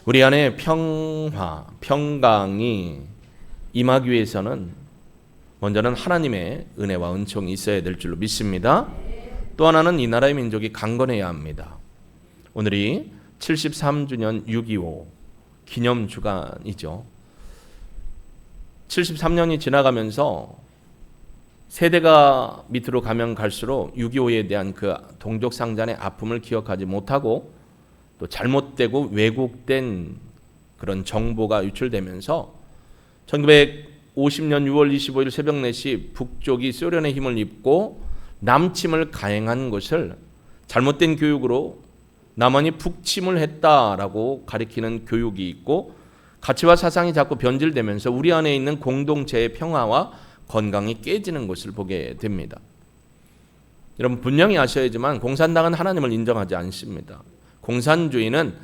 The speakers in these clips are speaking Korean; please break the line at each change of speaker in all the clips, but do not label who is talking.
우리 안에 평화, 평강이 임하기 위해서는 먼저는 하나님의 은혜와 은총이 있어야 될 줄로 믿습니다. 또 하나는 이 나라의 민족이 강건해야 합니다. 오늘이 73주년 6.25 기념주간이죠. 73년이 지나가면서 세대가 밑으로 가면 갈수록 6.25에 대한 그 동족상잔의 아픔을 기억하지 못하고 또 잘못되고 왜곡된 그런 정보가 유출되면서 1950년 6월 25일 새벽 4시 북쪽이 소련의 힘을 입고 남침을 가행한 것을 잘못된 교육으로 남한이 북침을 했다라고 가리키는 교육이 있고 가치와 사상이 자꾸 변질되면서 우리 안에 있는 공동체의 평화와 건강이 깨지는 것을 보게 됩니다. 여러분 분명히 아셔야지만 공산당은 하나님을 인정하지 않습니다. 공산주의는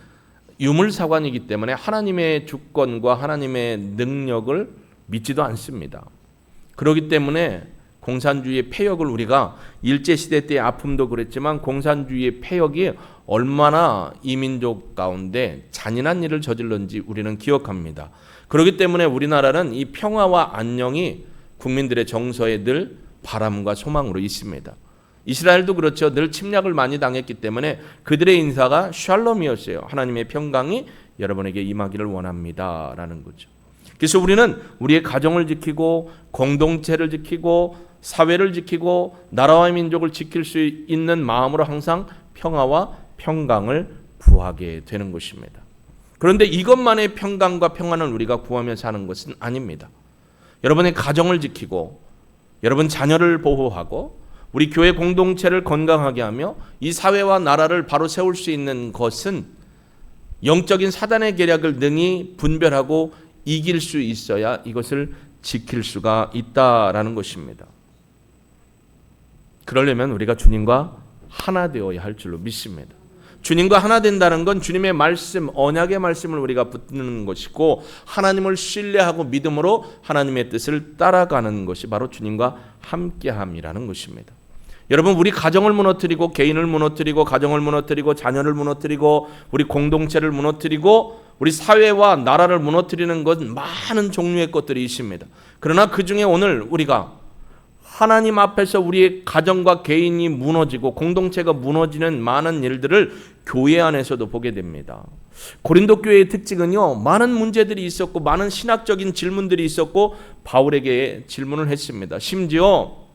유물사관이기 때문에 하나님의 주권과 하나님의 능력을 믿지도 않습니다. 그렇기 때문에 공산주의의 폐역을 우리가 일제시대 때의 아픔도 그랬지만 공산주의의 폐역이 얼마나 이민족 가운데 잔인한 일을 저질렀는지 우리는 기억합니다. 그렇기 때문에 우리나라는 이 평화와 안녕이 국민들의 정서에 늘 바람과 소망으로 있습니다. 이스라엘도 그렇죠. 늘 침략을 많이 당했기 때문에 그들의 인사가 샬롬이었어요. 하나님의 평강이 여러분에게 임하기를 원합니다 라는 거죠. 그래서 우리는 우리의 가정을 지키고 공동체를 지키고 사회를 지키고 나라와 민족을 지킬 수 있는 마음으로 항상 평화와 평강을 구하게 되는 것입니다. 그런데 이것만의 평강과 평안을 우리가 구하며 사는 것은 아닙니다. 여러분의 가정을 지키고 여러분 자녀를 보호하고 우리 교회 공동체를 건강하게 하며 이 사회와 나라를 바로 세울 수 있는 것은 영적인 사단의 계략을 능히 분별하고 이길 수 있어야 이것을 지킬 수가 있다라는 것입니다. 그러려면 우리가 주님과 하나 되어야 할 줄로 믿습니다. 주님과 하나 된다는 건 주님의 말씀, 언약의 말씀을 우리가 붙드는 것이고 하나님을 신뢰하고 믿음으로 하나님의 뜻을 따라가는 것이 바로 주님과 함께함이라는 것입니다. 여러분 우리 가정을 무너뜨리고 개인을 무너뜨리고 가정을 무너뜨리고 자녀를 무너뜨리고 우리 공동체를 무너뜨리고 우리 사회와 나라를 무너뜨리는 것 많은 종류의 것들이 있습니다. 그러나 그 중에 오늘 우리가 하나님 앞에서 우리의 가정과 개인이 무너지고 공동체가 무너지는 많은 일들을 교회 안에서도 보게 됩니다. 고린도 교회의 특징은요, 많은 문제들이 있었고 많은 신학적인 질문들이 있었고 바울에게 질문을 했습니다. 심지어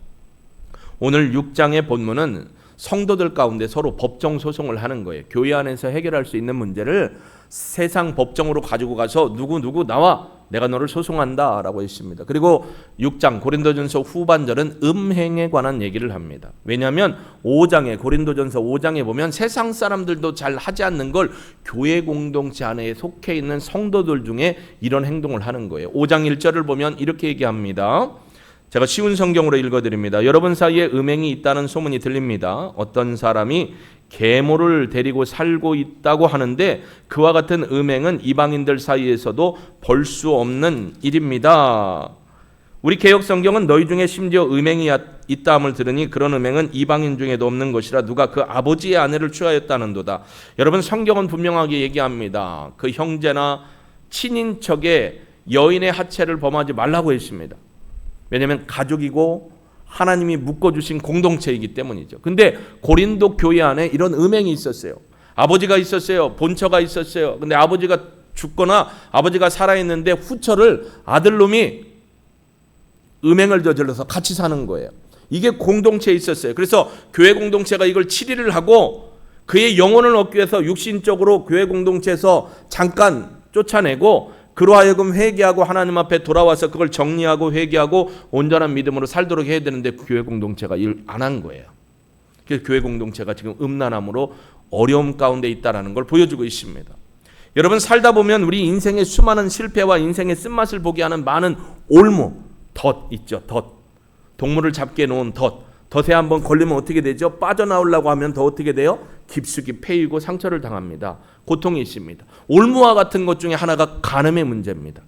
오늘 6장의 본문은 성도들 가운데 서로 법정 소송을 하는 거예요. 교회 안에서 해결할 수 있는 문제를 세상 법정으로 가지고 가서 누구 나와 내가 너를 소송한다 라고 했습니다. 그리고 6장 고린도전서 후반절은 음행에 관한 얘기를 합니다. 왜냐하면 5장에 고린도전서 5장에 보면 세상 사람들도 잘 하지 않는 걸 교회 공동체 안에 속해 있는 성도들 중에 이런 행동을 하는 거예요. 5장 1절을 보면 이렇게 얘기합니다. 제가 쉬운 성경으로 읽어드립니다. 여러분 사이에 음행이 있다는 소문이 들립니다. 어떤 사람이 계모를 데리고 살고 있다고 하는데 그와 같은 음행은 이방인들 사이에서도 볼 수 없는 일입니다. 우리 개역 성경은 너희 중에 심지어 음행이 있다함을 들으니 그런 음행은 이방인 중에도 없는 것이라 누가 그 아버지의 아내를 취하였다는도다. 여러분 성경은 분명하게 얘기합니다. 그 형제나 친인척의 여인의 하체를 범하지 말라고 했습니다. 왜냐하면 가족이고 하나님이 묶어주신 공동체이기 때문이죠. 근데 고린도 교회 안에 이런 음행이 있었어요. 아버지가 있었어요. 본처가 있었어요. 근데 아버지가 죽거나 아버지가 살아있는데 후처를 아들놈이 음행을 저질러서 같이 사는 거예요. 이게 공동체에 있었어요. 그래서 교회 공동체가 이걸 치리를 하고 그의 영혼을 얻기 위해서 육신적으로 교회 공동체에서 잠깐 쫓아내고 그로 하여금 회개하고 하나님 앞에 돌아와서 그걸 정리하고 회개하고 온전한 믿음으로 살도록 해야 되는데 교회 공동체가 일 안 한 거예요. 그래서 교회 공동체가 지금 음란함으로 어려움 가운데 있다는 걸 보여주고 있습니다. 여러분 살다 보면 우리 인생의 수많은 실패와 인생의 쓴맛을 보게 하는 많은 올무, 덫 있죠. 덫. 동물을 잡게 놓은 덫. 덫에 한번 걸리면 어떻게 되죠? 빠져나오려고 하면 더 어떻게 돼요? 깊숙이 패이고 상처를 당합니다. 고통이 있습니다. 올무와 같은 것 중에 하나가 간음의 문제입니다.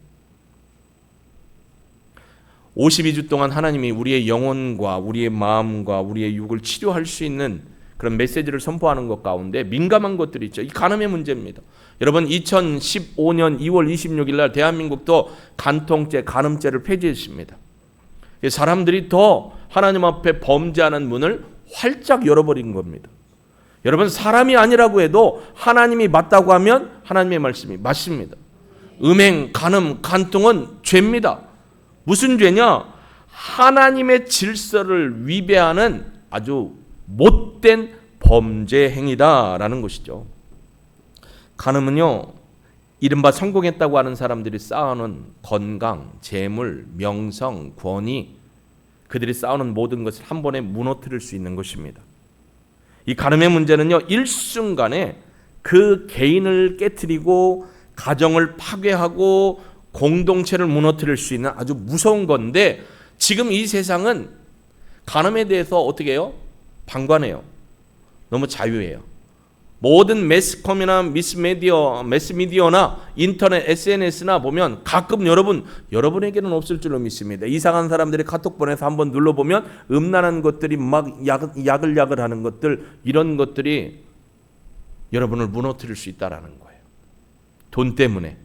52주 동안 하나님이 우리의 영혼과 우리의 마음과 우리의 육을 치료할 수 있는 그런 메시지를 선포하는 것 가운데 민감한 것들이 있죠. 이 간음의 문제입니다. 여러분 2015년 2월 26일 날 대한민국도 간통죄, 간음죄를 폐지했습니다. 사람들이 더 하나님 앞에 범죄하는 문을 활짝 열어버린 겁니다. 여러분 사람이 아니라고 해도 하나님이 맞다고 하면 하나님의 말씀이 맞습니다. 음행, 간음, 간통은 죄입니다. 무슨 죄냐? 하나님의 질서를 위배하는 아주 못된 범죄 행위다라는 것이죠. 간음은요, 이른바 성공했다고 하는 사람들이 쌓아놓은 건강, 재물, 명성, 권위, 그들이 쌓아놓은 모든 것을 한 번에 무너뜨릴 수 있는 것입니다. 이 간음의 문제는요, 일순간에 그 개인을 깨트리고 가정을 파괴하고 공동체를 무너뜨릴 수 있는 아주 무서운 건데, 지금 이 세상은 간음에 대해서 어떻게 해요? 방관해요. 너무 자유해요. 모든 매스컴이나 매스미디어나 인터넷, SNS나 보면 가끔 여러분에게는 없을 줄로 믿습니다. 이상한 사람들이 카톡 보내서 한번 눌러보면 음란한 것들이 막 야글야글하는 것들, 이런 것들이 여러분을 무너뜨릴 수 있다라는 거예요. 돈 때문에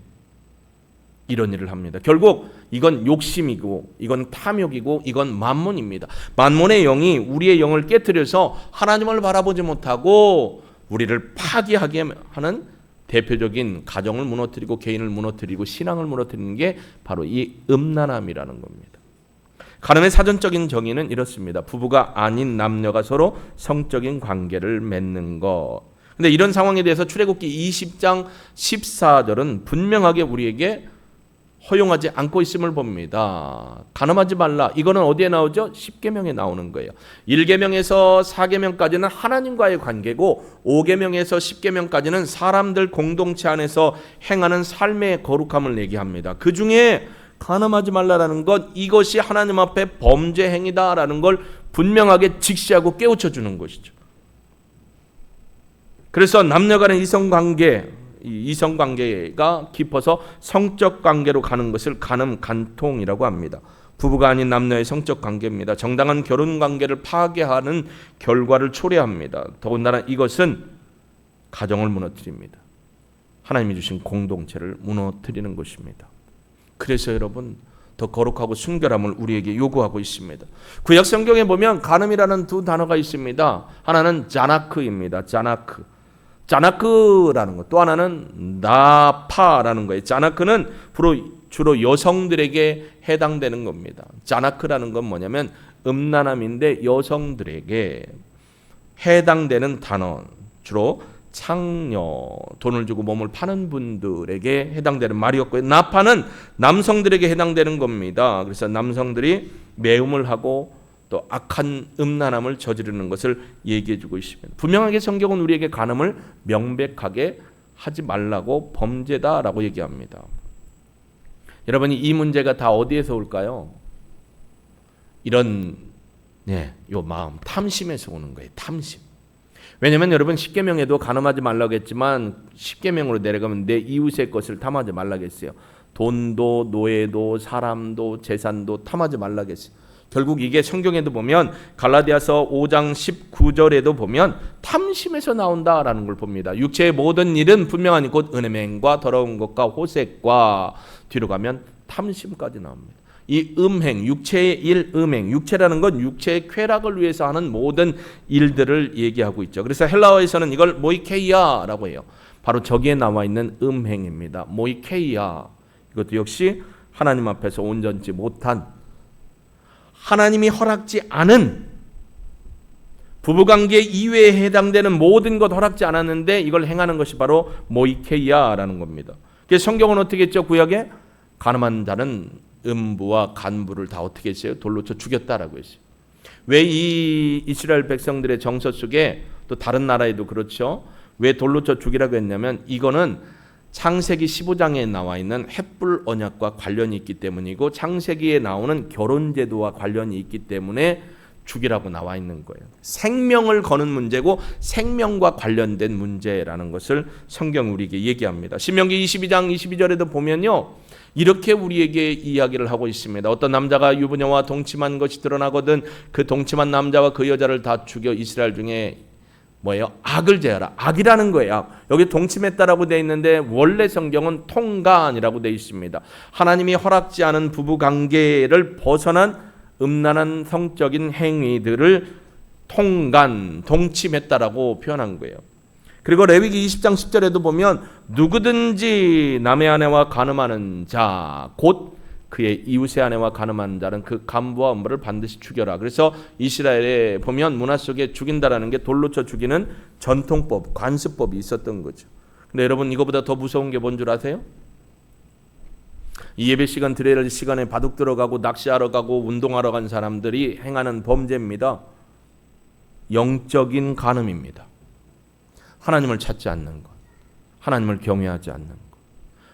이런 일을 합니다. 결국 이건 욕심이고, 이건 탐욕이고, 이건 만몬입니다. 만몬의 영이 우리의 영을 깨트려서 하나님을 바라보지 못하고 우리를 파괴하게 하는 대표적인 가정을 무너뜨리고 개인을 무너뜨리고 신앙을 무너뜨리는 게 바로 이 음란함이라는 겁니다. 간음의 사전적인 정의는 이렇습니다. 부부가 아닌 남녀가 서로 성적인 관계를 맺는 것. 근데 이런 상황에 대해서 출애굽기 20장 14절은 분명하게 우리에게 허용하지 않고 있음을 봅니다. 간음하지 말라. 이거는 어디에 나오죠? 10계명에 나오는 거예요. 1계명에서 4계명까지는 하나님과의 관계고 5계명에서 10계명까지는 사람들 공동체 안에서 행하는 삶의 거룩함을 얘기합니다. 그 중에 간음하지 말라라는 것, 이것이 하나님 앞에 범죄 행위다라는 걸 분명하게 직시하고 깨우쳐 주는 것이죠. 그래서 남녀 간의 이성관계가 깊어서 성적 관계로 가는 것을 간음, 간통이라고 합니다. 부부가 아닌 남녀의 성적 관계입니다. 정당한 결혼 관계를 파괴하는 결과를 초래합니다. 더군다나 이것은 가정을 무너뜨립니다. 하나님이 주신 공동체를 무너뜨리는 것입니다. 그래서 여러분, 더 거룩하고 순결함을 우리에게 요구하고 있습니다. 구약 성경에 보면 간음이라는 두 단어가 있습니다. 하나는 자나크입니다. 자나크라는 것, 또 하나는 나파라는 거예요. 자나크는 주로 여성들에게 해당되는 겁니다. 자나크라는 건 뭐냐면 음란함인데 여성들에게 해당되는 단어, 주로 창녀, 돈을 주고 몸을 파는 분들에게 해당되는 말이었고요. 나파는 남성들에게 해당되는 겁니다. 그래서 남성들이 매음을 하고 또 악한 음란함을 저지르는 것을 얘기해주고 있습니다. 분명하게 성경은 우리에게 간음을 명백하게 하지 말라고 범죄다라고 얘기합니다. 여러분이 이 문제가 다 어디에서 올까요? 이런 요 마음, 탐심에서 오는 거예요. 탐심. 왜냐하면 여러분 10계명에도 간음하지 말라고 했지만 10계명으로 내려가면 내 이웃의 것을 탐하지 말라고 했어요. 돈도 노예도 사람도 재산도 탐하지 말라고 했어요. 결국 이게 성경에도 보면 갈라디아서 5장 19절에도 보면 탐심에서 나온다라는 걸 봅니다. 육체의 모든 일은 분명하니 곧 음행과 더러운 것과 호색과 뒤로 가면 탐심까지 나옵니다. 이 음행, 육체의 일, 음행, 육체라는 건 육체의 쾌락을 위해서 하는 모든 일들을 얘기하고 있죠. 그래서 헬라어에서는 이걸 모이케이아라고 해요. 바로 저기에 나와 있는 음행입니다. 모이케이아. 이것도 역시 하나님 앞에서 온전치 못한, 하나님이 허락지 않은, 부부관계 이외에 해당되는 모든 것 허락지 않았는데 이걸 행하는 것이 바로 모이케이아라는 겁니다. 그래서 성경은 어떻게 했죠? 구약에 간음한 자는 음부와 간부를 다 어떻게 했어요? 돌로 쳐 죽였다라고 했어요. 왜 이 이스라엘 백성들의 정서 속에, 또 다른 나라에도 그렇죠, 왜 돌로 쳐 죽이라고 했냐면 이거는 창세기 15장에 나와 있는 횃불 언약과 관련이 있기 때문이고 창세기에 나오는 결혼제도와 관련이 있기 때문에 죽이라고 나와 있는 거예요. 생명을 거는 문제고 생명과 관련된 문제라는 것을 성경 우리에게 얘기합니다. 신명기 22장 22절에도 보면요, 이렇게 우리에게 이야기를 하고 있습니다. 어떤 남자가 유부녀와 동침한 것이 드러나거든 그 동침한 남자와 그 여자를 다 죽여 이스라엘 중에 뭐예요? 악을 제하라. 악이라는 거예요. 여기 동침했다라고 되어 있는데 원래 성경은 통간이라고 되어 있습니다. 하나님이 허락지 않은 부부관계를 벗어난 음란한 성적인 행위들을 통간, 동침했다라고 표현한 거예요. 그리고 레위기 20장 10절에도 보면 누구든지 남의 아내와 간음하는 자, 곧 그의 이웃의 아내와 간음하는 자는 그 간부와 엄부를 반드시 죽여라. 그래서 이스라엘에 보면 문화 속에 죽인다라는 게 돌로 쳐 죽이는 전통법, 관습법이 있었던 거죠. 근데 여러분 이거보다 더 무서운 게 뭔 줄 아세요? 이 예배 시간 드릴 시간에 바둑 들어가고 낚시하러 가고 운동하러 간 사람들이 행하는 범죄입니다. 영적인 간음입니다. 하나님을 찾지 않는 것, 하나님을 경외하지 않는 것,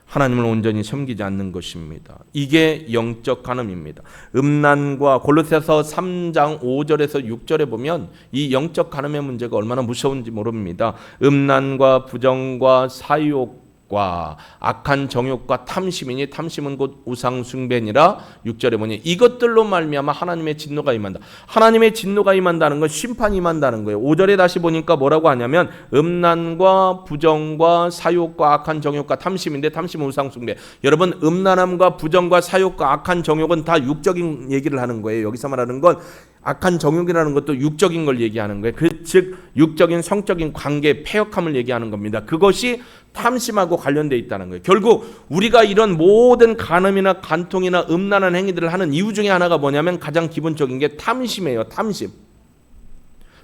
하나님을 온전히 섬기지 않는 것입니다. 이게 영적 간음입니다. 음란과 골로새서 3장 5절에서 6절에 보면 이 영적 간음의 문제가 얼마나 무서운지 모릅니다. 음란과 부정과 사욕과 악한 정욕과 탐심이니 탐심은 곧 우상 숭배니라. 6절에 보니 이것들로 말미암아 하나님의 진노가 임한다. 하나님의 진노가 임한다는 건 심판이 임한다는 거예요. 5절에 다시 보니까 뭐라고 하냐면 음란과 부정과 사욕과 악한 정욕과 탐심인데 탐심은 우상 숭배. 여러분 음란함과 부정과 사욕과 악한 정욕은 다 육적인 얘기를 하는 거예요. 여기서 말하는 건 악한 정욕이라는 것도 육적인 걸 얘기하는 거예요. 즉 육적인 성적인 관계, 패역함을 얘기하는 겁니다. 그것이 탐심하고 관련되어 있다는 거예요. 결국 우리가 이런 모든 간음이나 간통이나 음란한 행위들을 하는 이유 중에 하나가 뭐냐면 가장 기본적인 게 탐심이에요. 탐심.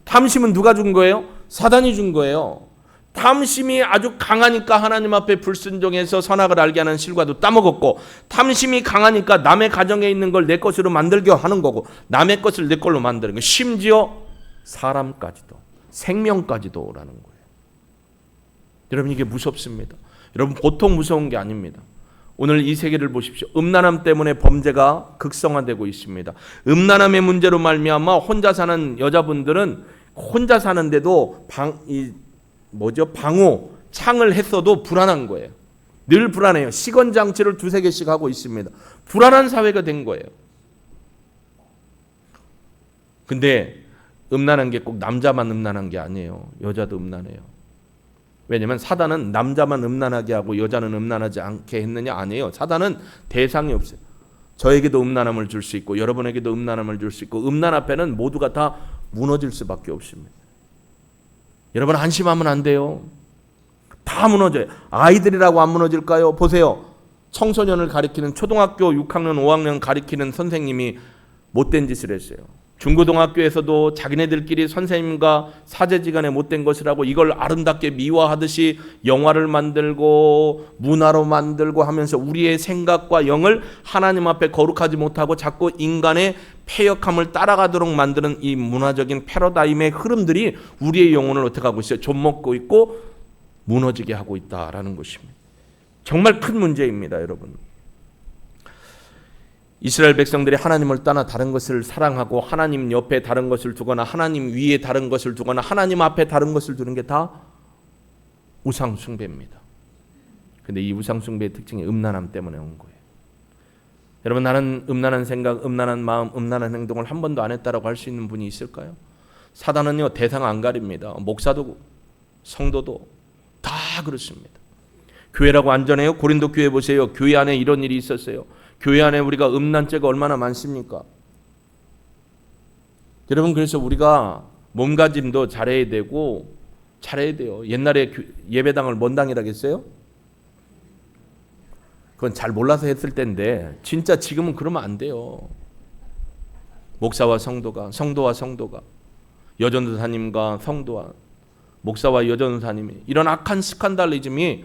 탐심은 누가 준 거예요? 사단이 준 거예요. 탐심이 아주 강하니까 하나님 앞에 불순종해서 선악을 알게 하는 실과도 따먹었고, 탐심이 강하니까 남의 가정에 있는 걸 내 것으로 만들게 하는 거고, 남의 것을 내 걸로 만드는 거, 심지어 사람까지도, 생명까지도라는 거예요. 여러분 이게 무섭습니다. 여러분 보통 무서운 게 아닙니다. 오늘 이 세계를 보십시오. 음란함 때문에 범죄가 극성화되고 있습니다. 음란함의 문제로 말미암아 혼자 사는 여자분들은 혼자 사는데도 방호, 창을 했어도 불안한 거예요. 늘 불안해요. 시건장치를 2-3개씩 하고 있습니다. 불안한 사회가 된 거예요. 근데 음란한 게 꼭 남자만 음란한 게 아니에요. 여자도 음란해요. 왜냐하면 사단은 남자만 음란하게 하고 여자는 음란하지 않게 했느냐? 아니에요. 사단은 대상이 없어요. 저에게도 음란함을 줄 수 있고 여러분에게도 음란함을 줄 수 있고 음란 앞에는 모두가 다 무너질 수밖에 없습니다. 여러분 안심하면 안 돼요. 다 무너져요. 아이들이라고 안 무너질까요? 보세요. 청소년을 가리키는 초등학교 6학년 5학년 가리키는 선생님이 못된 짓을 했어요. 중고등학교에서도 자기네들끼리 선생님과 사제지간에 못된 것이라고 이걸 아름답게 미화하듯이 영화를 만들고 문화로 만들고 하면서 우리의 생각과 영을 하나님 앞에 거룩하지 못하고 자꾸 인간의 패역함을 따라가도록 만드는 이 문화적인 패러다임의 흐름들이 우리의 영혼을 어떻게 하고 있어요? 좀먹고 있고 무너지게 하고 있다라는 것입니다. 정말 큰 문제입니다, 여러분. 이스라엘 백성들이 하나님을 떠나 다른 것을 사랑하고 하나님 옆에 다른 것을 두거나 하나님 위에 다른 것을 두거나 하나님 앞에 다른 것을 두는 게 다 우상 숭배입니다. 근데 이 우상 숭배의 특징이 음란함 때문에 온 거예요. 여러분 나는 음란한 생각, 음란한 마음, 음란한 행동을 한 번도 안 했다라고 할 수 있는 분이 있을까요? 사단은요 대상 안 가립니다. 목사도 성도도 다 그렇습니다. 교회라고 안전해요? 고린도 교회 보세요. 교회 안에 이런 일이 있었어요. 교회 안에 우리가 음란죄가 얼마나 많습니까? 여러분 그래서 우리가 몸가짐도 잘해야 돼요. 옛날에 예배당을 뭔 당이라고 했어요? 그건 잘 몰라서 했을 때인데 진짜 지금은 그러면 안 돼요. 목사와 성도가, 성도와 성도가, 여전도사님과 성도와 목사와 여전도사님이 이런 악한 스칸달리즘이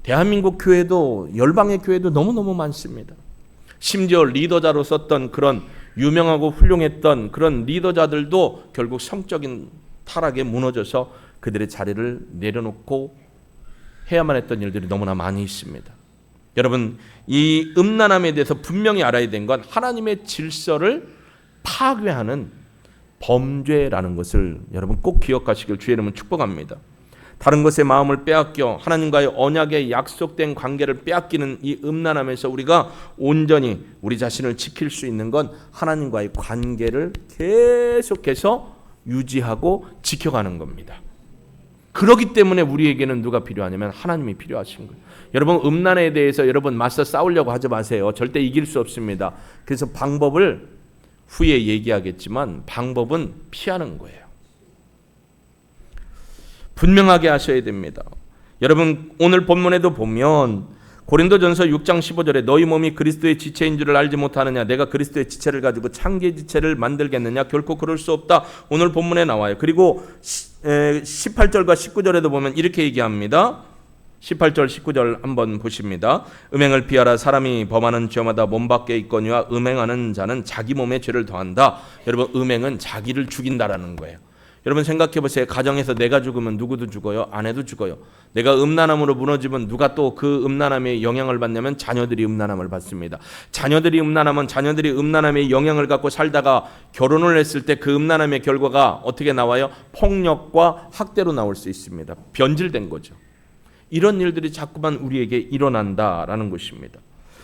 대한민국 교회도 열방의 교회도 너무너무 많습니다. 심지어 리더자로 썼던 그런 유명하고 훌륭했던 그런 리더자들도 결국 성적인 타락에 무너져서 그들의 자리를 내려놓고 해야만 했던 일들이 너무나 많이 있습니다. 여러분 이 음란함에 대해서 분명히 알아야 된 건 하나님의 질서를 파괴하는 범죄라는 것을 여러분 꼭 기억하시길 주의 이름으로 축복합니다. 다른 것에 마음을 빼앗겨 하나님과의 언약에 약속된 관계를 빼앗기는 이 음란함에서 우리가 온전히 우리 자신을 지킬 수 있는 건 하나님과의 관계를 계속해서 유지하고 지켜가는 겁니다. 그렇기 때문에 우리에게는 누가 필요하냐면 하나님이 필요하신 거예요. 여러분, 음란에 대해서 여러분 맞서 싸우려고 하지 마세요. 절대 이길 수 없습니다. 그래서 방법을 후에 얘기하겠지만 방법은 피하는 거예요. 분명하게 하셔야 됩니다. 여러분, 오늘 본문에도 보면 고린도전서 6장 15절에 너희 몸이 그리스도의 지체인 줄을 알지 못하느냐, 내가 그리스도의 지체를 가지고 창기의 지체를 만들겠느냐, 결코 그럴 수 없다. 오늘 본문에 나와요. 그리고 18절과 19절에도 보면 이렇게 얘기합니다. 18절 19절 한번 보십니다. 음행을 피하라. 사람이 범하는 죄마다 몸 밖에 있거니와 음행하는 자는 자기 몸에 죄를 더한다. 여러분, 음행은 자기를 죽인다라는 거예요. 여러분 생각해 보세요. 가정에서 내가 죽으면 누구도 죽어요? 아내도 죽어요. 내가 음란함으로 무너지면 누가 또 그 음란함의 영향을 받냐면 자녀들이 음란함을 받습니다. 자녀들이 음란하면 자녀들이 음란함의 영향을 갖고 살다가 결혼을 했을 때 그 음란함의 결과가 어떻게 나와요? 폭력과 학대로 나올 수 있습니다. 변질된 거죠. 이런 일들이 자꾸만 우리에게 일어난다라는 것입니다.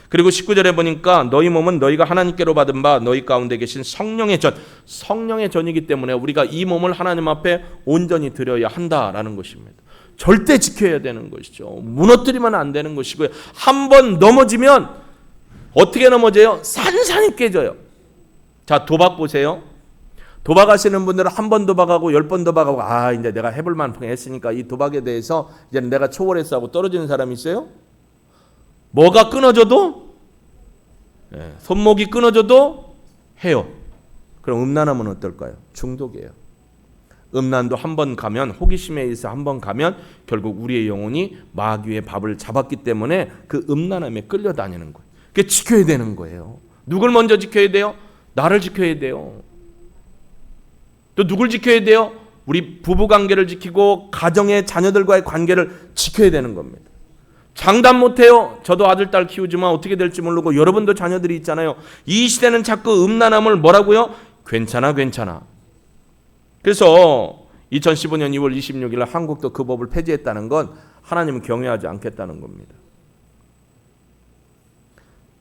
그리고 19절에 보니까 너희 몸은 너희가 하나님께로 받은 바 너희 가운데 계신 성령의 전, 성령의 전이기 때문에 우리가 이 몸을 하나님 앞에 온전히 드려야 한다라는 것입니다. 절대 지켜야 되는 것이죠. 무너뜨리면 안 되는 것이고요. 한 번 넘어지면 어떻게 넘어져요? 산산이 깨져요. 자, 도박 보세요. 도박하시는 분들은 한 번 도박하고 10번 도박하고 이제 내가 해볼 만큼 했으니까 이 도박에 대해서 이제 내가 초월했어 하고 떨어지는 사람이 있어요? 뭐가 끊어져도 손목이 끊어져도 해요. 그럼 음란하면 어떨까요? 중독이에요. 음란도 한 번 가면, 호기심에 의해서 한 번 가면 결국 우리의 영혼이 마귀의 밥을 잡았기 때문에 그 음란함에 끌려다니는 거예요. 그게 지켜야 되는 거예요. 누굴 먼저 지켜야 돼요? 나를 지켜야 돼요. 또 누굴 지켜야 돼요? 우리 부부관계를 지키고 가정의 자녀들과의 관계를 지켜야 되는 겁니다. 장담 못해요. 저도 아들 딸 키우지만 어떻게 될지 모르고 여러분도 자녀들이 있잖아요. 이 시대는 자꾸 음란함을 뭐라고요? 괜찮아. 그래서 2015년 2월 26일 한국도 그 법을 폐지했다는 건 하나님은 경외하지 않겠다는 겁니다.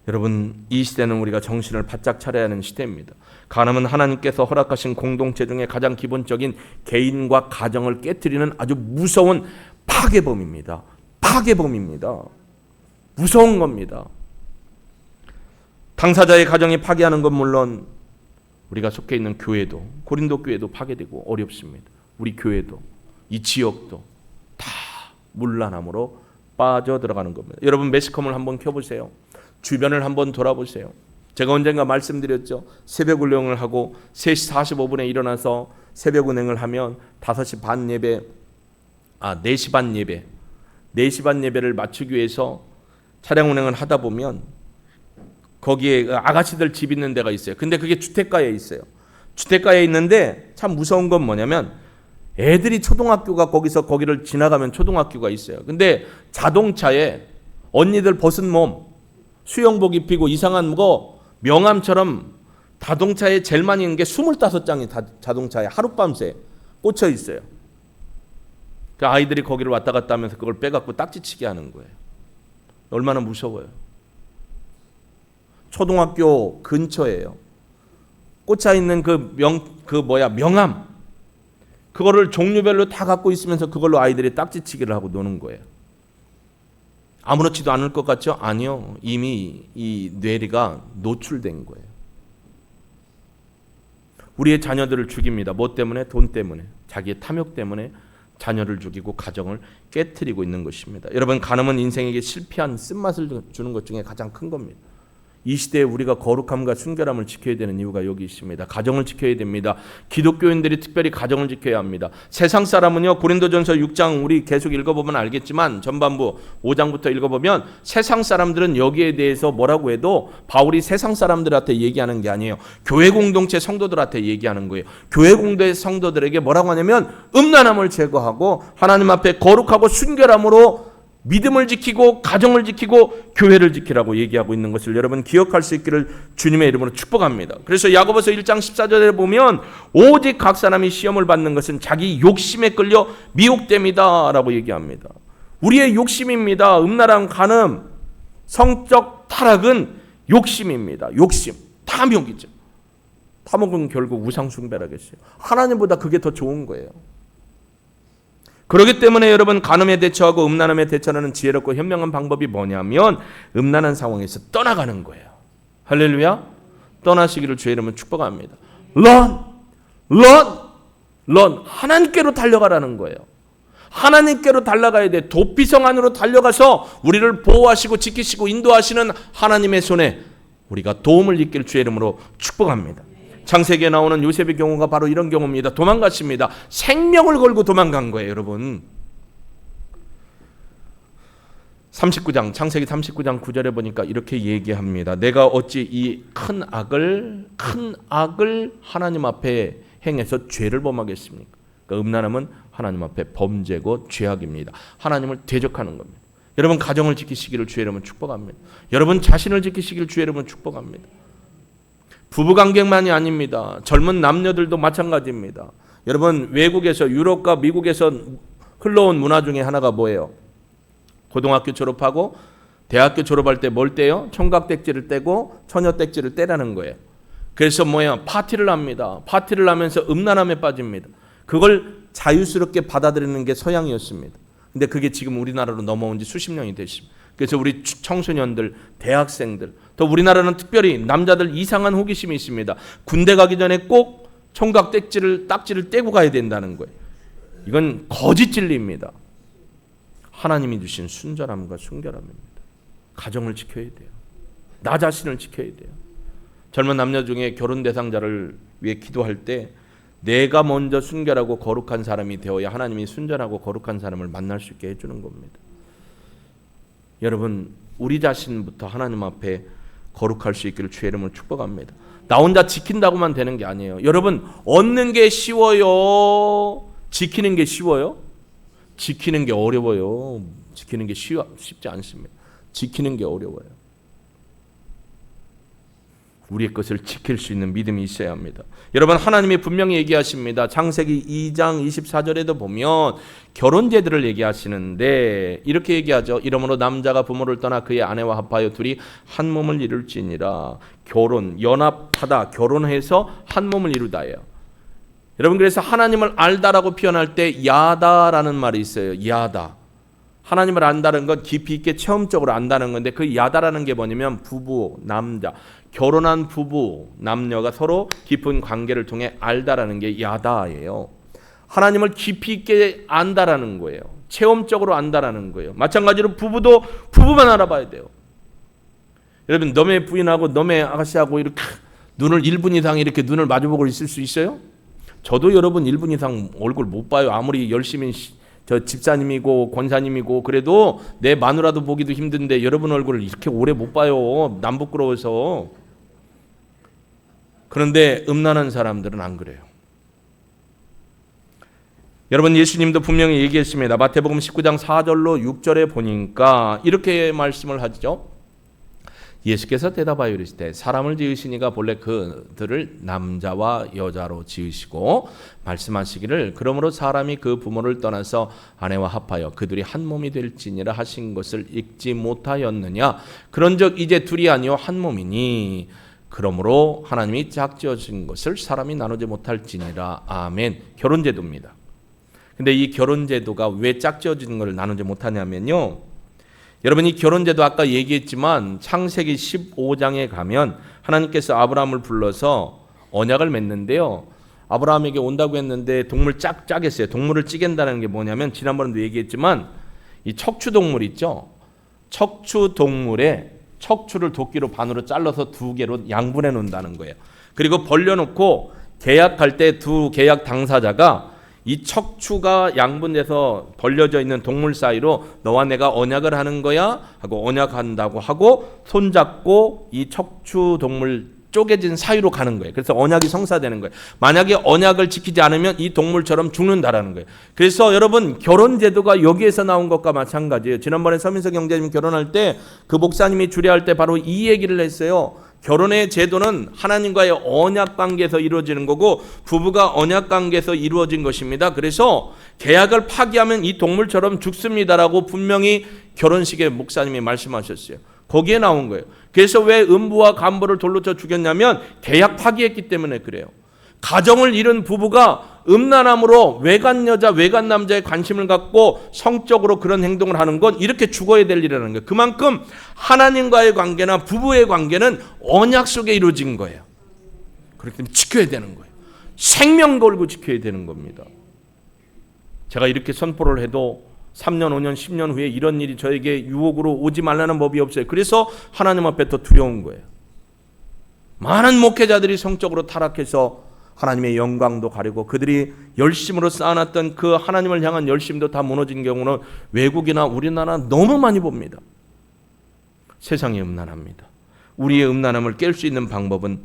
여러분, 이 시대는 우리가 정신을 바짝 차려야 하는 시대입니다. 간음은 하나님께서 허락하신 공동체 중에 가장 기본적인 개인과 가정을 깨트리는 아주 무서운 파괴범입니다. 무서운 겁니다. 당사자의 가정이 파괴하는 건 물론 우리가 속해 있는 교회도, 고린도 교회도 파괴되고 어렵습니다. 우리 교회도, 이 지역도 다 문란함으로 빠져들어가는 겁니다. 여러분, 매스컴을 한번 켜보세요. 주변을 한번 돌아보세요. 제가 언젠가 말씀드렸죠. 새벽 운동을 하고 3시 45분에 일어나서 새벽 운행을 하면 5시 반 예배, 4시 반 예배, 4시 반 예배를 맞추기 위해서 차량 운행을 하다 보면 거기에 아가씨들 집 있는 데가 있어요. 근데 그게 주택가에 있어요. 주택가에 있는데 참 무서운 건 뭐냐면 애들이 초등학교가 거기를 지나가면 초등학교가 있어요. 근데 자동차에 언니들 벗은 몸, 수영복 입히고 이상한 거 명함처럼 자동차에 제일 많이 있는 게 25장이 자동차에 하룻밤새 꽂혀 있어요. 그 아이들이 거기를 왔다 갔다 하면서 그걸 빼갖고 딱지치게 하는 거예요. 얼마나 무서워요. 초등학교 근처에요. 꽂혀 있는 명함. 그거를 종류별로 다 갖고 있으면서 그걸로 아이들이 딱지치기를 하고 노는 거예요. 아무렇지도 않을 것 같죠? 아니요. 이미 이 뇌리가 노출된 거예요. 우리의 자녀들을 죽입니다. 뭐 때문에? 돈 때문에. 자기의 탐욕 때문에 자녀를 죽이고 가정을 깨트리고 있는 것입니다. 여러분, 간음은 인생에게 실패한 쓴맛을 주는 것 중에 가장 큰 겁니다. 이 시대에 우리가 거룩함과 순결함을 지켜야 되는 이유가 여기 있습니다. 가정을 지켜야 됩니다. 기독교인들이 특별히 가정을 지켜야 합니다. 세상 사람은요, 고린도전서 6장 우리 계속 읽어보면 알겠지만 전반부 5장부터 읽어보면 세상 사람들은 여기에 대해서 뭐라고 해도 바울이 세상 사람들한테 얘기하는 게 아니에요. 교회 공동체 성도들한테 얘기하는 거예요. 교회 공동체 성도들에게 뭐라고 하냐면 음란함을 제거하고 하나님 앞에 거룩하고 순결함으로 믿음을 지키고 가정을 지키고 교회를 지키라고 얘기하고 있는 것을 여러분 기억할 수 있기를 주님의 이름으로 축복합니다. 그래서 야고보서 1장 14절에 보면 오직 각 사람이 시험을 받는 것은 자기 욕심에 끌려 미혹됨이다 라고 얘기합니다. 우리의 욕심입니다. 음란함, 간음, 성적 타락은 욕심입니다. 욕심, 탐욕이죠. 탐욕은 결국 우상 숭배라겠어요. 하나님보다 그게 더 좋은 거예요. 그렇기 때문에 여러분, 간음에 대처하고 음란함에 대처하는 지혜롭고 현명한 방법이 뭐냐면 음란한 상황에서 떠나가는 거예요. 할렐루야. 떠나시기를 주의 이름으로 축복합니다. 런 하나님께로 달려가라는 거예요. 하나님께로 달려가야 돼. 도피성 안으로 달려가서 우리를 보호하시고 지키시고 인도하시는 하나님의 손에 우리가 도움을 입길 주의 이름으로 축복합니다. 창세기에 나오는 요셉의 경우가 바로 이런 경우입니다. 도망갔습니다. 생명을 걸고 도망간 거예요, 여러분. 39장, 창세기 39장 9절에 보니까 이렇게 얘기합니다. 내가 어찌 이 큰 악을 하나님 앞에 행해서 죄를 범하겠습니까? 그러니까 음란함은 하나님 앞에 범죄고 죄악입니다. 하나님을 대적하는 겁니다. 여러분, 가정을 지키시기를 주의 이름으로 축복합니다. 여러분, 자신을 지키시기를 주의 이름으로 축복합니다. 부부관계만이 아닙니다. 젊은 남녀들도 마찬가지입니다. 여러분, 외국에서, 유럽과 미국에서 흘러온 문화 중에 하나가 뭐예요? 고등학교 졸업하고 대학교 졸업할 때 뭘 떼요? 총각대지를 떼고 처녀대지를 떼라는 거예요. 그래서 파티를 합니다. 파티를 하면서 음란함에 빠집니다. 그걸 자유스럽게 받아들이는 게 서양이었습니다. 근데 그게 지금 우리나라로 넘어온 지 수십 년이 됐습니다. 그래서 우리 청소년들, 대학생들, 또 우리나라는 특별히 남자들 이상한 호기심이 있습니다. 군대 가기 전에 꼭 총각 딱지를 떼고 가야 된다는 거예요. 이건 거짓 진리입니다. 하나님이 주신 순전함과 순결함입니다. 가정을 지켜야 돼요. 나 자신을 지켜야 돼요. 젊은 남녀 중에 결혼 대상자를 위해 기도할 때 내가 먼저 순결하고 거룩한 사람이 되어야 하나님이 순전하고 거룩한 사람을 만날 수 있게 해주는 겁니다. 여러분, 우리 자신부터 하나님 앞에 거룩할 수 있기를 주의 이름으로 축복합니다. 나 혼자 지킨다고만 되는 게 아니에요. 여러분, 얻는 게 쉬워요? 지키는 게 쉬워요? 지키는 게 어려워요. 지키는 게 쉽지 않습니다. 지키는 게 어려워요. 우리의 것을 지킬 수 있는 믿음이 있어야 합니다. 여러분, 하나님이 분명히 얘기하십니다. 창세기 2장 24절에도 보면 결혼제도를 얘기하시는데 이렇게 얘기하죠. 이러므로 남자가 부모를 떠나 그의 아내와 합하여 둘이 한 몸을 이룰지니라. 연합하다, 결혼해서 한 몸을 이루다예요. 여러분, 그래서 하나님을 알다라고 표현할 때 야다라는 말이 있어요. 야다. 하나님을 안다는 건 깊이 있게 체험적으로 안다는 건데 그 야다라는 게 뭐냐면 부부, 남자, 결혼한 부부, 남녀가 서로 깊은 관계를 통해 알다라는 게 야다예요. 하나님을 깊이 있게 안다라는 거예요. 체험적으로 안다라는 거예요. 마찬가지로 부부도 부부만 알아봐야 돼요. 여러분, 너의 부인하고 너의 아가씨하고 이렇게 눈을 1분 이상 이렇게 눈을 마주보고 있을 수 있어요? 저도 여러분 1분 이상 얼굴 못 봐요. 아무리 열심히 저 집사님이고 권사님이고 그래도 내 마누라도 보기도 힘든데 여러분 얼굴을 이렇게 오래 못 봐요. 남 부끄러워서. 그런데 음란한 사람들은 안 그래요. 여러분, 예수님도 분명히 얘기했습니다. 마태복음 19장 4절로 6절에 보니까 이렇게 말씀을 하죠. 예수께서 대답하여 이르시되 사람을 지으시니가 본래 그들을 남자와 여자로 지으시고 말씀하시기를 그러므로 사람이 그 부모를 떠나서 아내와 합하여 그들이 한 몸이 될지니라 하신 것을 읽지 못하였느냐. 그런즉 이제 둘이 아니요 한 몸이니 그러므로 하나님이 짝지어진 것을 사람이 나누지 못할지니라. 아멘. 결혼제도입니다. 근데 이 결혼제도가 왜 짝지어진 것을 나누지 못하냐면요, 여러분이 결혼제도 아까 얘기했지만 창세기 15장에 가면 하나님께서 아브라함을 불러서 언약을 맺는데요. 아브라함에게 온다고 했는데 동물 짜겠어요. 동물을 찌갠다는 게 뭐냐면 지난번에도 얘기했지만 이 척추동물 있죠. 척추동물의 척추를 도끼로 반으로 잘라서 2개로 양분해 놓는다는 거예요. 그리고 벌려놓고 계약할 때 두 계약 당사자가 이 척추가 양분돼서 벌려져 있는 동물 사이로 너와 내가 언약을 하는 거야 하고 언약한다고 하고 손잡고 이 척추 동물 쪼개진 사이로 가는 거예요. 그래서 언약이 성사되는 거예요. 만약에 언약을 지키지 않으면 이 동물처럼 죽는다라는 거예요. 그래서 여러분, 결혼 제도가 여기에서 나온 것과 마찬가지예요. 지난번에 서민석 형제님 결혼할 때 그 목사님이 주례할 때 바로 이 얘기를 했어요. 결혼의 제도는 하나님과의 언약 관계에서 이루어지는 거고 부부가 언약 관계에서 이루어진 것입니다. 그래서 계약을 파기하면 이 동물처럼 죽습니다라고 분명히 결혼식에 목사님이 말씀하셨어요. 거기에 나온 거예요. 그래서 왜 음부와 간부를 돌로 쳐 죽였냐면 계약 파기했기 때문에 그래요. 가정을 잃은 부부가 음란함으로 외간 여자, 외간 남자에 관심을 갖고 성적으로 그런 행동을 하는 건 이렇게 죽어야 될 일이라는 거예요. 그만큼 하나님과의 관계나 부부의 관계는 언약 속에 이루어진 거예요. 그렇기 때문에 지켜야 되는 거예요. 생명 걸고 지켜야 되는 겁니다. 제가 이렇게 선포를 해도 3년, 5년, 10년 후에 이런 일이 저에게 유혹으로 오지 말라는 법이 없어요. 그래서 하나님 앞에 더 두려운 거예요. 많은 목회자들이 성적으로 타락해서 하나님의 영광도 가리고 그들이 열심으로 쌓아놨던 그 하나님을 향한 열심도 다 무너진 경우는 외국이나 우리나라 너무 많이 봅니다. 세상이 음란합니다. 우리의 음란함을 깰 수 있는 방법은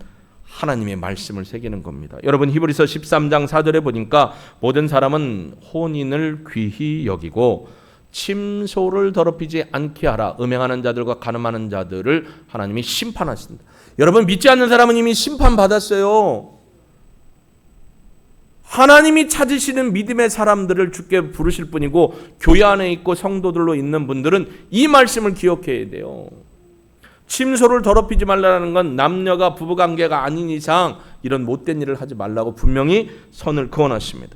하나님의 말씀을 새기는 겁니다. 여러분 히브리서 13장 4절에 보니까 모든 사람은 혼인을 귀히 여기고 침소를 더럽히지 않게 하라. 음행하는 자들과 간음하는 자들을 하나님이 심판하신다. 여러분 믿지 않는 사람은 이미 심판받았어요. 하나님이 찾으시는 믿음의 사람들을 주께 부르실 뿐이고 교회 안에 있고 성도들로 있는 분들은 이 말씀을 기억해야 돼요. 침소를 더럽히지 말라는 건 남녀가 부부관계가 아닌 이상 이런 못된 일을 하지 말라고 분명히 선을 그어놨습니다.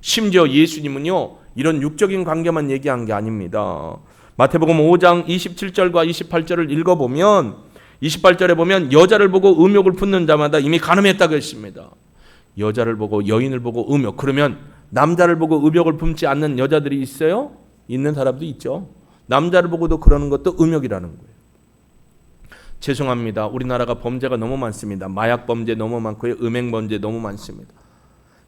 심지어 예수님은요 이런 육적인 관계만 얘기한 게 아닙니다. 마태복음 5장 27절과 28절을 읽어보면 28절에 보면 여자를 보고 음욕을 품는 자마다 이미 간음했다고 했습니다. 여자를 보고 여인을 보고 음욕, 그러면 남자를 보고 음욕을 품지 않는 여자들이 있어요? 있는 사람도 있죠. 남자를 보고도 그러는 것도 음욕이라는 거예요. 죄송합니다. 우리나라가 범죄가 너무 많습니다. 마약 범죄 너무 많고요. 음행 범죄 너무 많습니다.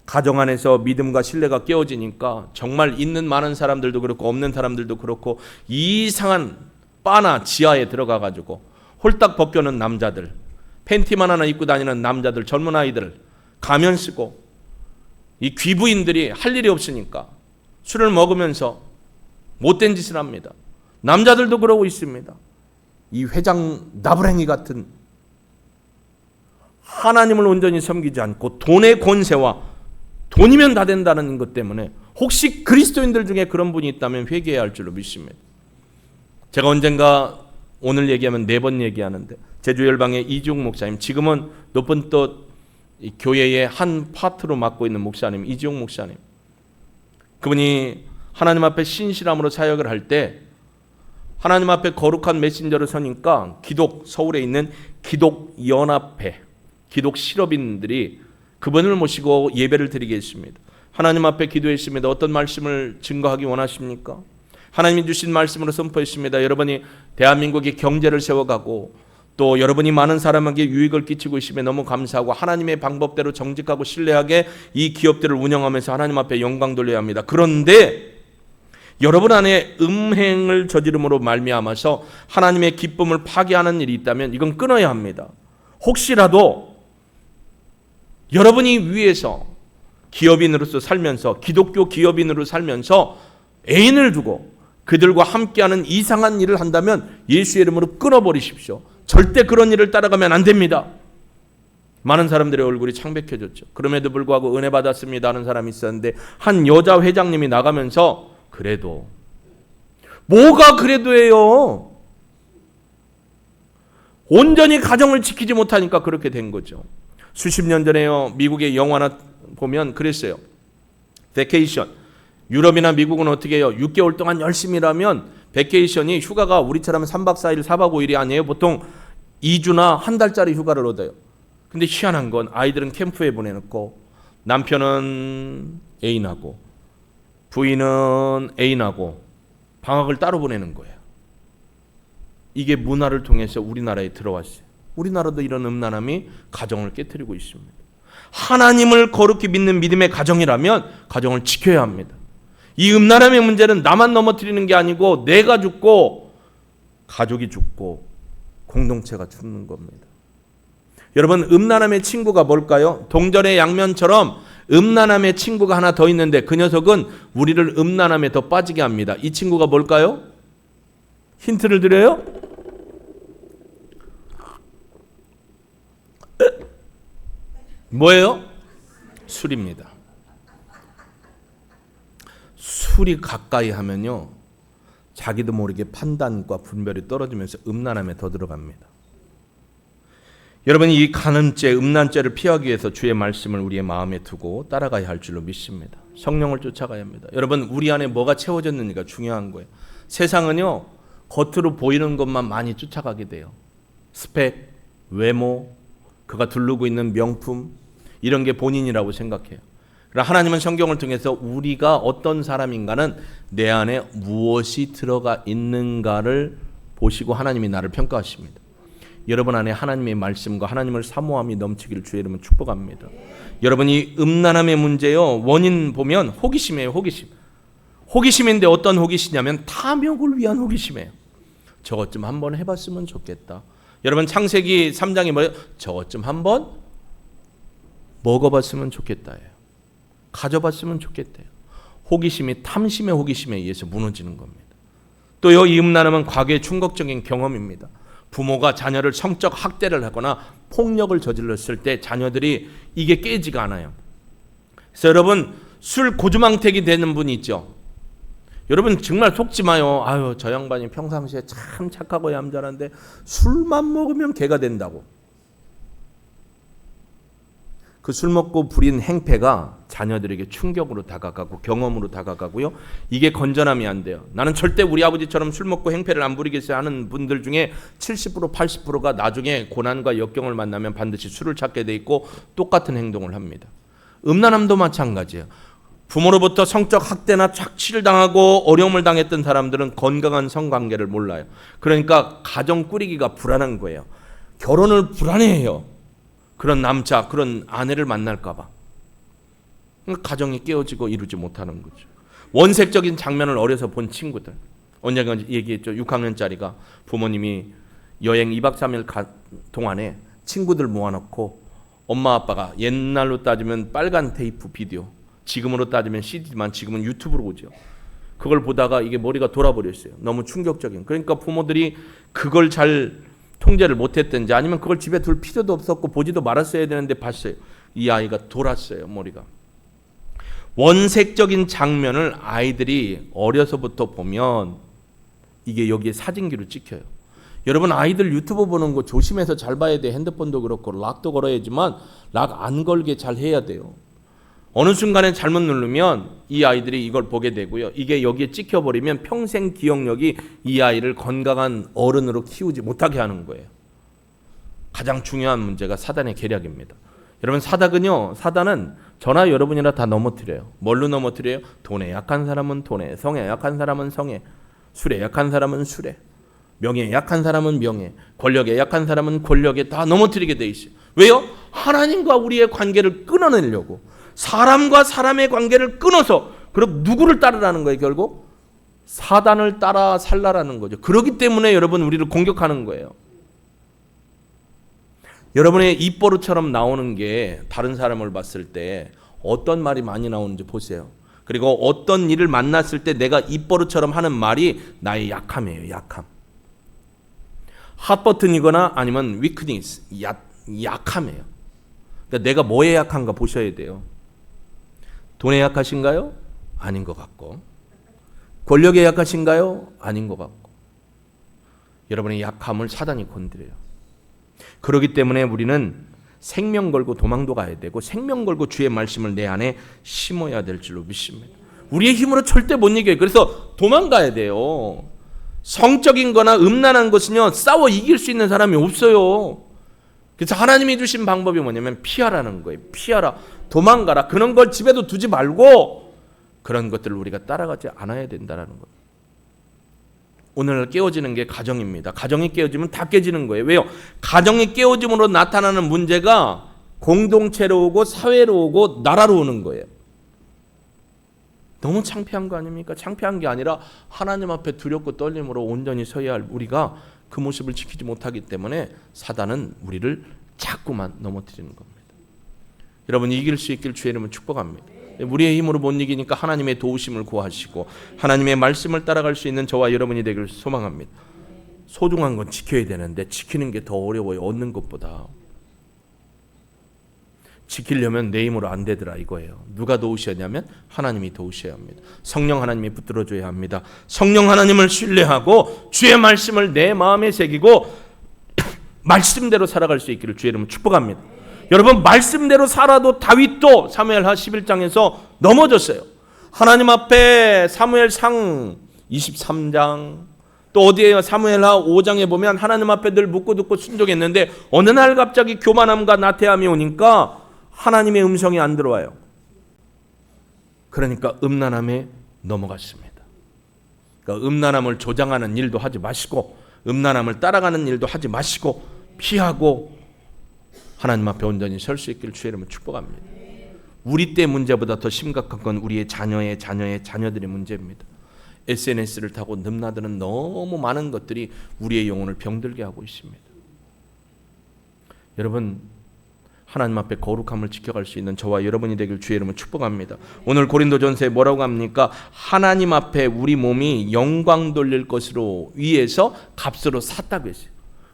가정 안에서 믿음과 신뢰가 깨어지니까 정말 있는 많은 사람들도 그렇고 없는 사람들도 그렇고 이상한 바나 지하에 들어가가지고 홀딱 벗겨놓은 남자들, 팬티만 하나 입고 다니는 남자들, 젊은 아이들 가면 쓰고 이 귀부인들이 할 일이 없으니까 술을 먹으면서 못된 짓을 합니다. 남자들도 그러고 있습니다. 이 회장 나부랭이 같은 하나님을 온전히 섬기지 않고 돈의 권세와 돈이면 다 된다는 것 때문에 혹시 그리스도인들 중에 그런 분이 있다면 회개해야 할 줄로 믿습니다. 제가 언젠가 오늘 얘기하면 4번 얘기하는데 제주열방의 이중 목사님, 지금은 높은 또 교회의 한 파트로 맡고 있는 목사님, 이지용 목사님, 그분이 하나님 앞에 신실함으로 사역을 할 때 하나님 앞에 거룩한 메신저로 서니까 서울에 있는 기독연합회, 기독 실업인들이 그분을 모시고 예배를 드리게 했습니다. 하나님 앞에 기도했습니다. 어떤 말씀을 증거하기 원하십니까? 하나님이 주신 말씀으로 선포했습니다. 여러분이 대한민국의 경제를 세워가고 또 여러분이 많은 사람에게 유익을 끼치고 있음에 너무 감사하고 하나님의 방법대로 정직하고 신뢰하게 이 기업들을 운영하면서 하나님 앞에 영광 돌려야 합니다. 그런데 여러분 안에 음행을 저지름으로 말미암아서 하나님의 기쁨을 파괴하는 일이 있다면 이건 끊어야 합니다. 혹시라도 여러분이 위에서 기업인으로서 살면서 기독교 기업인으로 살면서 애인을 두고 그들과 함께하는 이상한 일을 한다면 예수의 이름으로 끊어버리십시오. 절대 그런 일을 따라가면 안 됩니다. 많은 사람들의 얼굴이 창백해졌죠. 그럼에도 불구하고 은혜 받았습니다 하는 사람이 있었는데 한 여자 회장님이 나가면서 그래도 뭐가 그래도예요. 온전히 가정을 지키지 못하니까 그렇게 된 거죠. 수십 년 전에요. 미국의 영화나 보면 그랬어요. 베케이션. 유럽이나 미국은 어떻게 해요? 6개월 동안 열심히 일하면 베케이션이 휴가가 우리처럼 3박 4일, 4박 5일이 아니에요. 보통 2주나 한 달짜리 휴가를 얻어요. 근데 희한한 건 아이들은 캠프에 보내놓고 남편은 애인하고 부인은 애인하고 방학을 따로 보내는 거예요. 이게 문화를 통해서 우리나라에 들어왔어요. 우리나라도 이런 음란함이 가정을 깨트리고 있습니다. 하나님을 거룩히 믿는 믿음의 가정이라면 가정을 지켜야 합니다. 이 음란함의 문제는 나만 넘어뜨리는 게 아니고 내가 죽고 가족이 죽고 공동체가 죽는 겁니다. 여러분, 음란함의 친구가 뭘까요? 동전의 양면처럼 음란함의 친구가 하나 더 있는데 그 녀석은 우리를 음란함에 더 빠지게 합니다. 이 친구가 뭘까요? 힌트를 드려요? 뭐예요? 술입니다. 술이 가까이 하면요, 자기도 모르게 판단과 분별이 떨어지면서 음란함에 더 들어갑니다. 여러분, 이 간음죄, 음란죄를 피하기 위해서 주의 말씀을 우리의 마음에 두고 따라가야 할 줄로 믿습니다. 성령을 쫓아가야 합니다. 여러분, 우리 안에 뭐가 채워졌는지가 중요한 거예요. 세상은요, 겉으로 보이는 것만 많이 쫓아가게 돼요. 스펙, 외모, 그가 두르고 있는 명품, 이런 게 본인이라고 생각해요. 그러나 하나님은 성경을 통해서 우리가 어떤 사람인가는 내 안에 무엇이 들어가 있는가를 보시고 하나님이 나를 평가하십니다. 여러분 안에 하나님의 말씀과 하나님을 사모함이 넘치기를 주의 이름으로 축복합니다. 여러분이 음란함의 문제요, 원인 보면 호기심이에요. 호기심인데 어떤 호기심이냐면 탐욕을 위한 호기심이에요. 저것 좀 한번 해봤으면 좋겠다. 여러분, 창세기 3장이 뭐예요? 저것 좀 한번 먹어봤으면 좋겠다예요. 가져봤으면 좋겠대요. 호기심이 탐심의 호기심에 의해서 무너지는 겁니다. 또요, 이 음란함은 과거의 충격적인 경험입니다. 부모가 자녀를 성적 학대를 하거나 폭력을 저질렀을 때 자녀들이 이게 깨지가 않아요. 그래서 여러분, 술 고주망태기 되는 분이 있죠. 여러분, 정말 속지 마요. 아유, 저 양반이 평상시에 참 착하고 얌전한데 술만 먹으면 개가 된다고. 그 술 먹고 부린 행패가 자녀들에게 충격으로 다가가고 경험으로 다가가고요. 이게 건전함이 안 돼요. 나는 절대 우리 아버지처럼 술 먹고 행패를 안 부리겠어요 하는 분들 중에 70% 80%가 나중에 고난과 역경을 만나면 반드시 술을 찾게 돼 있고 똑같은 행동을 합니다. 음란함도 마찬가지예요. 부모로부터 성적 학대나 착취를 당하고 어려움을 당했던 사람들은 건강한 성관계를 몰라요. 그러니까 가정 꾸리기가 불안한 거예요. 결혼을 불안해해요. 그런 남자, 그런 아내를 만날까 봐. 가정이 깨어지고 이루지 못하는 거죠. 원색적인 장면을 어려서 본 친구들. 언젠가 얘기했죠. 6학년짜리가 부모님이 여행 2박 3일 동안에 친구들 모아놓고 엄마 아빠가 옛날로 따지면 빨간 테이프 비디오, 지금으로 따지면 CD지만 지금은 유튜브로 오죠. 그걸 보다가 이게 머리가 돌아버렸어요. 너무 충격적인. 그러니까 부모들이 그걸 잘 통제를 못했든지 아니면 그걸 집에 둘 필요도 없었고 보지도 말았어야 되는데 봤어요. 이 아이가 돌았어요, 머리가. 원색적인 장면을 아이들이 어려서부터 보면 이게 여기에 사진기로 찍혀요. 여러분, 아이들 유튜브 보는 거 조심해서 잘 봐야 돼. 핸드폰도 그렇고 락도 걸어야지만 락 안 걸게 잘 해야 돼요. 어느 순간에 잘못 누르면 이 아이들이 이걸 보게 되고요. 이게 여기에 찍혀버리면 평생 기억력이 이 아이를 건강한 어른으로 키우지 못하게 하는 거예요. 가장 중요한 문제가 사단의 계략입니다. 여러분, 사단은 저나 여러분이나 다 넘어뜨려요. 뭘로 넘어뜨려요? 돈에 약한 사람은 돈에, 성에 약한 사람은 성에, 술에 약한 사람은 술에, 명예에 약한 사람은 명예, 권력에 약한 사람은 권력에 다 넘어뜨리게 돼 있어요. 왜요? 하나님과 우리의 관계를 끊어내려고. 사람과 사람의 관계를 끊어서, 그럼 누구를 따르라는 거예요? 결국 사단을 따라 살라라는 거죠. 그렇기 때문에 여러분, 우리를 공격하는 거예요. 여러분의 입버릇처럼 나오는 게 다른 사람을 봤을 때 어떤 말이 많이 나오는지 보세요. 그리고 어떤 일을 만났을 때 내가 입버릇처럼 하는 말이 나의 약함이에요. 약함. 핫버튼이거나 아니면 위크니스, 약함이에요. 그러니까 내가 뭐에 약한가 보셔야 돼요. 돈에 약하신가요? 아닌 것 같고. 권력에 약하신가요? 아닌 것 같고. 여러분의 약함을 사단이 건드려요. 그렇기 때문에 우리는 생명 걸고 도망도 가야 되고 생명 걸고 주의 말씀을 내 안에 심어야 될 줄로 믿습니다. 우리의 힘으로 절대 못 이겨요. 그래서 도망가야 돼요. 성적인 거나 음란한 것은요, 싸워 이길 수 있는 사람이 없어요. 그래서 하나님이 주신 방법이 뭐냐면 피하라는 거예요. 피하라. 도망가라. 그런 걸 집에도 두지 말고 그런 것들을 우리가 따라가지 않아야 된다는 거예요. 오늘 깨어지는 게 가정입니다. 가정이 깨어지면 다 깨지는 거예요. 왜요? 가정이 깨어짐으로 나타나는 문제가 공동체로 오고 사회로 오고 나라로 오는 거예요. 너무 창피한 거 아닙니까? 창피한 게 아니라 하나님 앞에 두렵고 떨림으로 온전히 서야 할 우리가 그 모습을 지키지 못하기 때문에 사단은 우리를 자꾸만 넘어뜨리는 겁니다. 여러분, 이길 수 있길 주의 이름으로 축복합니다. 우리의 힘으로 못 이기니까 하나님의 도우심을 구하시고 하나님의 말씀을 따라갈 수 있는 저와 여러분이 되기를 소망합니다. 소중한 건 지켜야 되는데 지키는 게 더 어려워요. 얻는 것보다. 지키려면 내 힘으로 안 되더라 이거예요. 누가 도우셔야냐면 하나님이 도우셔야 합니다. 성령 하나님이 붙들어줘야 합니다. 성령 하나님을 신뢰하고 주의 말씀을 내 마음에 새기고 말씀대로 살아갈 수 있기를 주의 이름으로 축복합니다. 여러분, 말씀대로 살아도 다윗도 사무엘하 11장에서 넘어졌어요. 하나님 앞에 사무엘상 23장, 또 어디에 사무엘하 5장에 보면 하나님 앞에 늘 묻고 듣고 순종했는데 어느 날 갑자기 교만함과 나태함이 오니까 하나님의 음성이 안 들어와요. 그러니까 음란함에 넘어갔습니다. 그러니까 음란함을 조장하는 일도 하지 마시고, 음란함을 따라가는 일도 하지 마시고, 피하고 하나님 앞에 온전히 설 수 있기를 주의 이름으로 축복합니다. 우리 때 문제보다 더 심각한 건 우리의 자녀들의 문제입니다. SNS를 타고 넘나드는 너무 많은 것들이 우리의 영혼을 병들게 하고 있습니다. 여러분, 하나님 앞에 거룩함을 지켜갈 수 있는 저와 여러분이 되길 주의 이름으로 축복합니다. 오늘 고린도전서에 뭐라고 합니까? 하나님 앞에 우리 몸이 영광 돌릴 것으로 위해서 값으로 샀다고 했어요.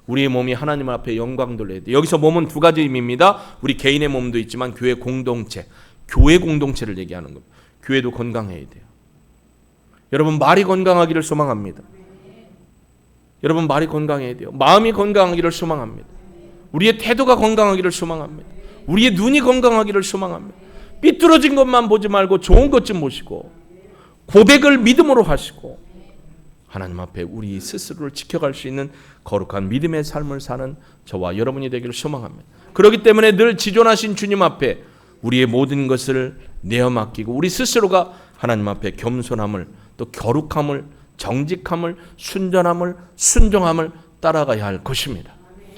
우리의 몸이 하나님 앞에 영광 돌려야 돼요. 여기서 몸은 두 가지 의미입니다. 우리 개인의 몸도 있지만 교회 공동체, 교회 공동체를 얘기하는 겁니다. 교회도 건강해야 돼요. 여러분, 말이 건강하기를 소망합니다. 여러분, 말이 건강해야 돼요. 마음이 건강하기를 소망합니다. 우리의 태도가 건강하기를 소망합니다. 우리의 눈이 건강하기를 소망합니다. 삐뚤어진 것만 보지 말고 좋은 것 좀 보시고, 고백을 믿음으로 하시고, 하나님 앞에 우리 스스로를 지켜갈 수 있는 거룩한 믿음의 삶을 사는 저와 여러분이 되기를 소망합니다. 그렇기 때문에 늘 지존하신 주님 앞에 우리의 모든 것을 내어 맡기고, 우리 스스로가 하나님 앞에 겸손함을, 또 거룩함을, 정직함을, 순전함을, 순종함을 따라가야 할 것입니다.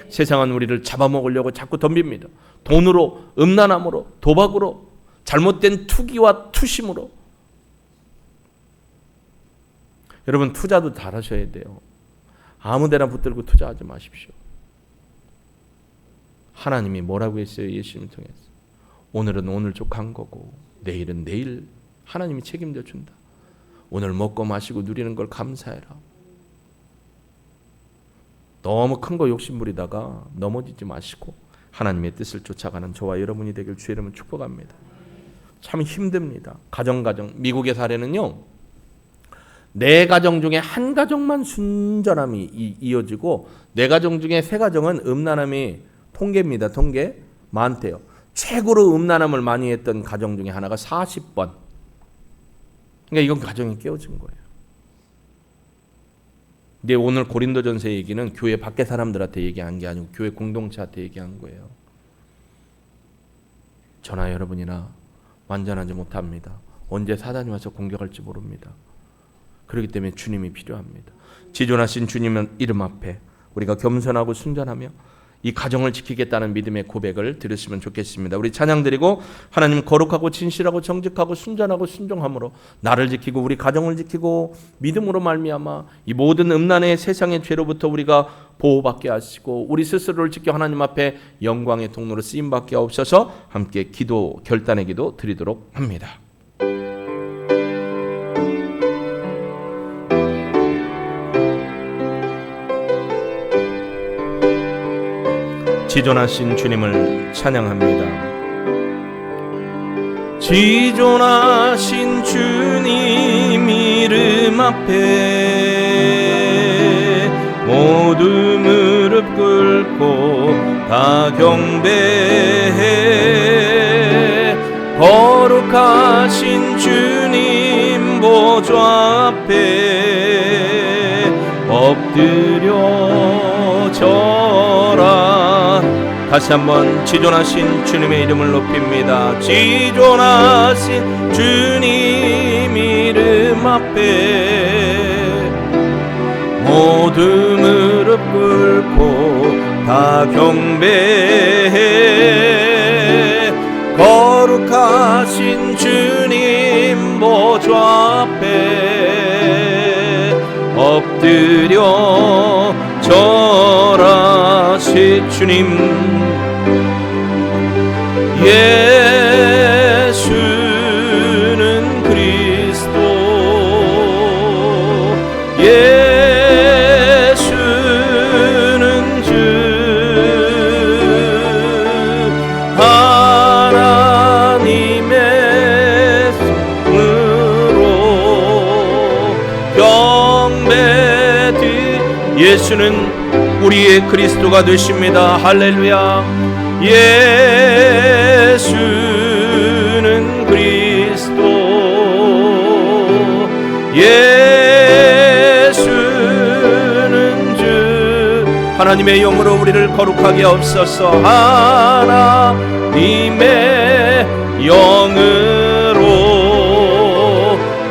세상은 우리를 잡아먹으려고 자꾸 덤빕니다. 돈으로, 음란함으로, 도박으로, 잘못된 투기와 투심으로. 여러분, 투자도 잘하셔야 돼요. 아무데나 붙들고 투자하지 마십시오. 하나님이 뭐라고 했어요? 예수님을 통해서. 오늘은 오늘 족한 거고 내일은 내일 하나님이 책임져 준다. 오늘 먹고 마시고 누리는 걸 감사해라. 너무 큰 거 욕심부리다가 넘어지지 마시고 하나님의 뜻을 쫓아가는 저와 여러분이 되길 주의 이름으로 축복합니다. 참 힘듭니다. 가정 미국의 사례는요, 4가정 중에 1가정만 순전함이 이어지고 4가정 중에 3가정은 음란함이 통계입니다. 통계 많대요. 최고로 음란함을 많이 했던 가정 중에 하나가 40번. 그러니까 이건 가정이 깨어진 거예요. 근데 오늘 고린도전서 얘기는 교회 밖에 사람들한테 얘기한 게 아니고 교회 공동체한테 얘기한 거예요. 저나 여러분이나 완전하지 못합니다. 언제 사단이 와서 공격할지 모릅니다. 그렇기 때문에 주님이 필요합니다. 지존하신 주님 이름 앞에 우리가 겸손하고 순전하며 이 가정을 지키겠다는 믿음의 고백을 들으시면 좋겠습니다. 우리 찬양 드리고 하나님 거룩하고 진실하고 정직하고 순전하고 순종함으로 나를 지키고 우리 가정을 지키고 믿음으로 말미암아 이 모든 음란의 세상의 죄로부터 우리가 보호받게 하시고 우리 스스로를 지켜 하나님 앞에 영광의 통로로 쓰임받게 하옵소서. 함께 기도 결단의 기도 드리도록 합니다. 지존하신 주님을 찬양합니다. 지존하신 주님 이름 앞에 모두 무릎 꿇고 다 경배해. 거룩하신 주님 보좌 앞에 엎드려 절하. 다시 한번 지존하신 주님의 이름을 높입니다. 지존하신 주님 이름 앞에 모두 무릎 꿇고 다 경배해. 거룩하신 주님 보좌 앞에 엎드려 절하시. 주님 예수는 그리스도 예수는 주 하나님의 손으로 경배드. 예수는 우리의 그리스도가 되십니다. 할렐루야. 예수는 그리스도, 예수는 주. 하나님의 영으로 우리를 거룩하게 하옵소서. 하나님의 영으로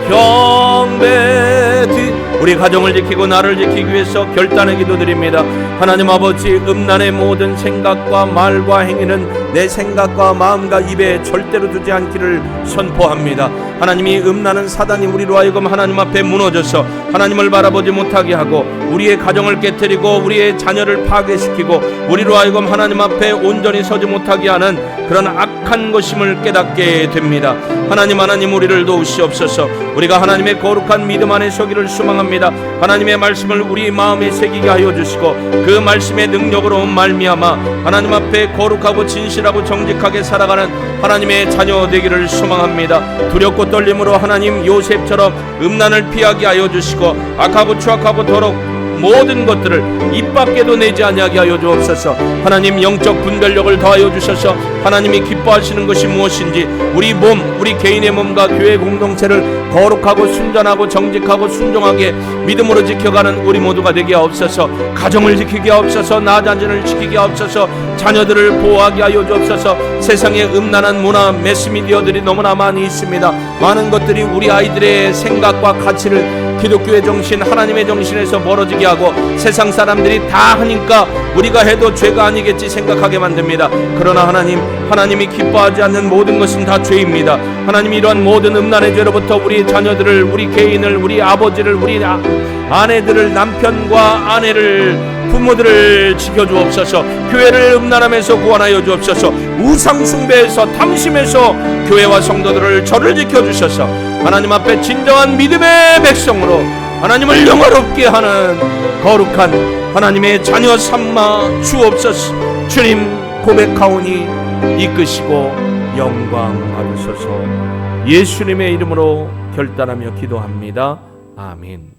경배드. 우리 가정을 지키고 나를 지키기 위해서 결단의 기도드립니다. 하나님 아버지, 음란의 모든 생각과 말과 행위는 내 생각과 마음과 입에 절대로 두지 않기를 선포합니다. 하나님이 음란한 사단이 우리로 하여금 하나님 앞에 무너져서 하나님을 바라보지 못하게 하고 우리의 가정을 깨뜨리고 우리의 자녀를 파괴시키고 우리로 하여금 하나님 앞에 온전히 서지 못하게 하는 그런 악한 것임을 깨닫게 됩니다. 하나님 우리를 도우시옵소서. 우리가 하나님의 거룩한 믿음 안에 서기를 소망합니다. 하나님의 말씀을 우리 마음에 새기게 하여 주시고 그 말씀의 능력으로 말미암아 하나님 앞에 거룩하고 진실하고 정직하게 살아가는 하나님의 자녀 되기를 소망합니다. 두렵고 떨림으로 하나님 요셉처럼 음란을 피하게 하여 주시고 악하고 추악하고 더럽 모든 것들을 입 밖에도 내지 아니하게 하여 주옵소서. 하나님 영적 분별력을 더하여 주셔서 하나님이 기뻐하시는 것이 무엇인지 우리 몸, 우리 개인의 몸과 교회 공동체를 거룩하고 순전하고 정직하고 순종하게 믿음으로 지켜가는 우리 모두가 되게 하옵소서. 가정을 지키게 하옵소서. 나 자신을 지키게 하옵소서. 자녀들을 보호하게 하여 주옵소서. 세상에 음란한 문화, 매스미디어들이 너무나 많이 있습니다. 많은 것들이 우리 아이들의 생각과 가치를 기독교의 정신, 하나님의 정신에서 멀어지게 하고 세상 사람들이 다 하니까 우리가 해도 죄가 아니겠지 생각하게 만듭니다. 그러나 하나님이 기뻐하지 않는 모든 것은 다 죄입니다. 하나님, 이러한 모든 음란의 죄로부터 우리 자녀들을, 우리 개인을, 우리 아버지를, 우리 아내들을, 남편과 아내를, 부모들을 지켜주옵소서. 교회를 음란함에서 구원하여 주옵소서. 우상 숭배에서, 탐심에서 교회와 성도들을 저를 지켜주셔서 하나님 앞에 진정한 믿음의 백성으로 하나님을 영화롭게 하는 거룩한 하나님의 자녀 삼아 주옵소서. 주님 고백하오니 이끄시고 영광 받으소서. 예수님의 이름으로 결단하며 기도합니다. 아멘.